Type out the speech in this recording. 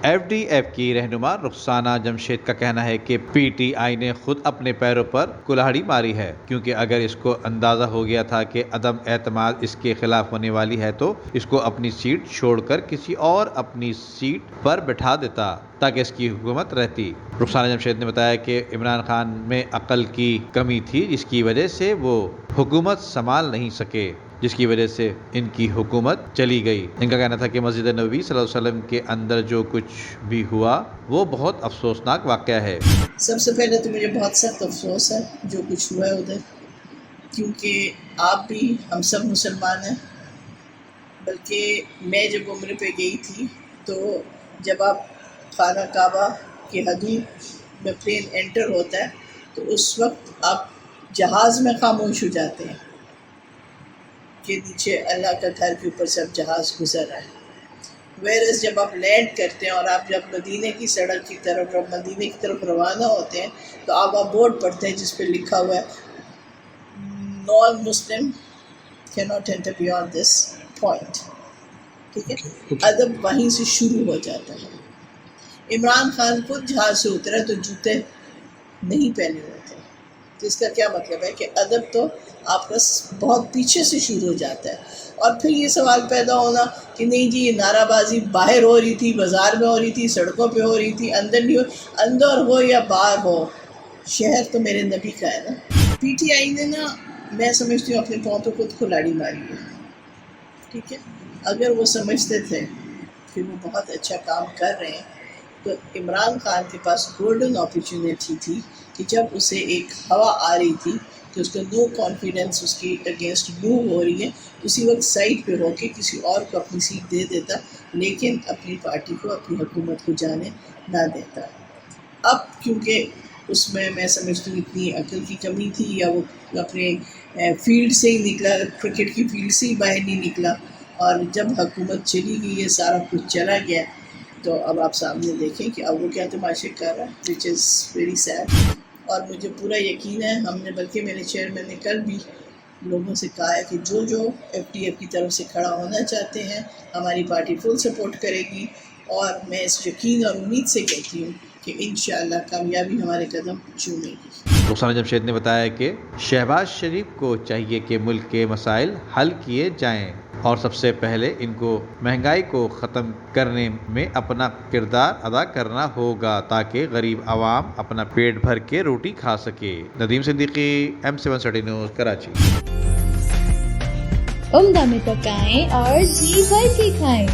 F D F کی رہنما رخسانہ جمشید کا کہنا ہے کہ پی ٹی آئی نے خود اپنے پیروں پر کلہاڑی ماری ہے، کیونکہ اگر اس کو اندازہ ہو گیا تھا کہ عدم اعتماد اس کے خلاف ہونے والی ہے تو اس کو اپنی سیٹ چھوڑ کر کسی اور اپنی سیٹ پر بٹھا دیتا تاکہ اس کی حکومت رہتی۔ رخسانہ جمشید نے بتایا کہ عمران خان میں عقل کی کمی تھی، جس کی وجہ سے وہ حکومت سنبھال نہیں سکے، جس کی وجہ سے ان کی حکومت چلی گئی۔ ان کا کہنا تھا کہ مسجد نبوی صلی اللہ علیہ وسلم کے اندر جو کچھ بھی ہوا وہ بہت افسوسناک واقعہ ہے۔ سب سے پہلے تو مجھے بہت سخت افسوس ہے جو کچھ ہوا ہے ادھر، کیونکہ آپ بھی ہم سب مسلمان ہیں، بلکہ میں جب عمرے پہ گئی تھی تو جب آپ خانہ کعبہ کے حدود میں پلین انٹر ہوتا ہے تو اس وقت آپ جہاز میں خاموش ہو جاتے ہیں کہ نیچے اللہ کا گھر کے اوپر سے اب جہاز گزر رہا ہے۔ ویرس جب آپ لینڈ کرتے ہیں اور آپ جب مدینے کی سڑک کی طرف اور مدینے کی طرف روانہ ہوتے ہیں تو آپ بورڈ پڑھتے ہیں جس پہ لکھا ہوا ہے نان مسلم کی not inter beyond this point, ٹھیک ہے۔ ادب وہیں سے شروع ہو جاتا ہے۔ عمران خان خود جہاز سے اترا تو جوتے نہیں پہنے ہوئے تھے، تو اس کا کیا مطلب ہے کہ ادب تو آپ کا بہت پیچھے سے شروع ہو جاتا ہے۔ اور پھر یہ سوال پیدا ہونا کہ نہیں جی یہ نعرہ بازی باہر ہو رہی تھی، بازار میں ہو رہی تھی، سڑکوں پہ ہو رہی تھی، اندر نہیں ہو، اندر ہو یا باہر ہو، شہر تو میرے نبی کا ہے نا۔ پی ٹی آئی نے نا، میں سمجھتی ہوں اپنے پاؤں پہ خود کھلاڑی ماری ہے، ٹھیک ہے۔ اگر وہ سمجھتے تھے کہ وہ بہت اچھا کام کر رہے ہیں تو عمران خان کے پاس گولڈن اپرچونیٹی تھی کہ جب اسے ایک ہوا آ رہی تھی کہ اس کا نو کانفیڈنس اس کی اگینسٹ موو ہو رہی ہے، اسی وقت سائڈ پہ ہو کے کسی اور کو اپنی سیٹ دے دیتا، لیکن اپنی پارٹی کو، اپنی حکومت کو جانے نہ دیتا۔ اب کیونکہ اس میں سمجھتی ہوں اتنی عقل کی کمی تھی، یا وہ اپنے فیلڈ سے ہی نکلا، کرکٹ کی فیلڈ سے ہی باہر نہیں نکلا، اور جب حکومت چلی گئی ہے، سارا کچھ چلا گیا، تو اب آپ سامنے دیکھیں کہ اب وہ کیا تماشے کر رہا ہے، وچ از ویری سیڈ۔ اور مجھے پورا یقین ہے، ہم نے، بلکہ میرے چیئرمین نے کل بھی لوگوں سے کہا ہے کہ جو ایف ٹی ایف کی طرف سے کھڑا ہونا چاہتے ہیں ہماری پارٹی فل سپورٹ کرے گی، اور میں اس یقین اور امید سے کہتی ہوں کہ انشاءاللہ کامیابی ہمارے قدم چومے گی۔ رخسانہ جمشید نے بتایا کہ شہباز شریف کو چاہیے کہ ملک کے مسائل حل کیے جائیں اور سب سے پہلے ان کو مہنگائی کو ختم کرنے میں اپنا کردار ادا کرنا ہوگا تاکہ غریب عوام اپنا پیٹ بھر کے روٹی کھا سکے۔ Nadeem Siddiqui, M730 news, Karachi. عمدہ میں پکائیں اور جی بھر کے کھائیں۔